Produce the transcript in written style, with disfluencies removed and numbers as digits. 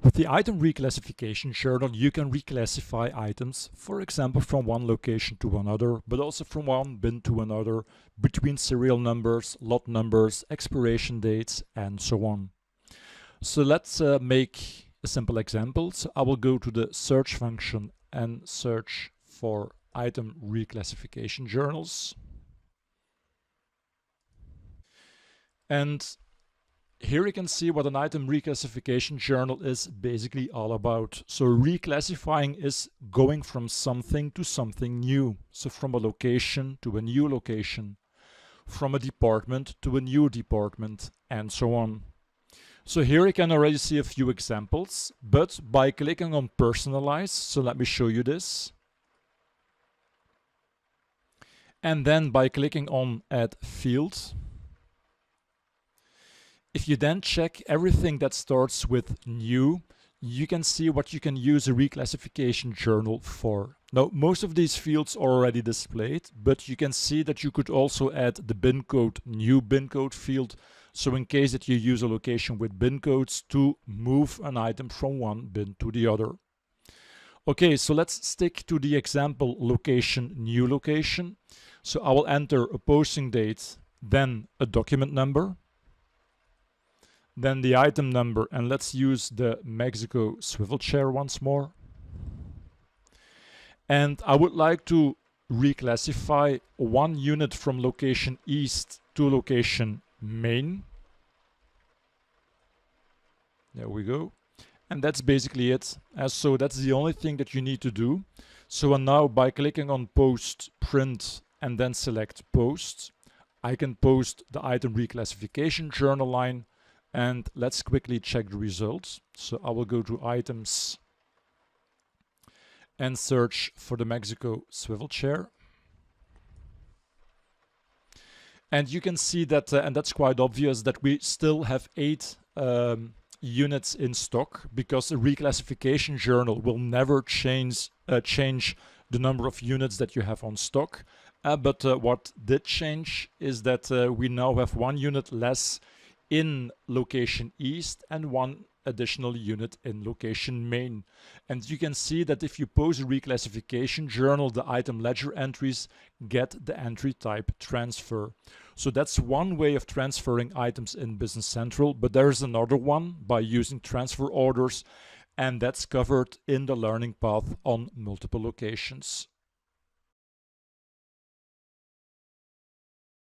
With the item reclassification journal, you can reclassify items, for example, from one location to another, but also from one bin to another, between serial numbers, lot numbers, expiration dates, and so on. So let's make a simple example. So I will go to the search function and search for item reclassification journals. And here you can see what an item reclassification journal is basically all about. So reclassifying is going from something to something new. So from a location to a new location, from a department to a new department, and so on. So here you can already see a few examples, but by clicking on personalize, so let me show you this. And then by clicking on add field, if you then check everything that starts with new, you can see what you can use a reclassification journal for. Now, most of these fields are already displayed, but you can see that you could also add the bin code, new bin code field. So in case that you use a location with bin codes to move an item from one bin to the other. Okay, so let's stick to the example location, new location. So I will enter a posting date, then a document number, then the item number, and let's use the Mexico swivel chair once more. And I would like to reclassify one unit from location east to location main. There we go. And that's basically it. So that's the only thing that you need to do. So now by clicking on post, print, and then select post, I can post the item reclassification journal line. And let's quickly check the results. So I will go to items and search for the Mexico swivel chair. And you can see that, and that's quite obvious, that we still have 8 units in stock, because the reclassification journal will never change the number of units that you have on stock. But what did change is that we now have 1 unit less in location east and 1 additional unit in location main. And you can see that if you post a reclassification journal, the item ledger entries get the entry type transfer. So that's one way of transferring items in Business Central, but there's another one by using transfer orders, and that's covered in the learning path on multiple locations.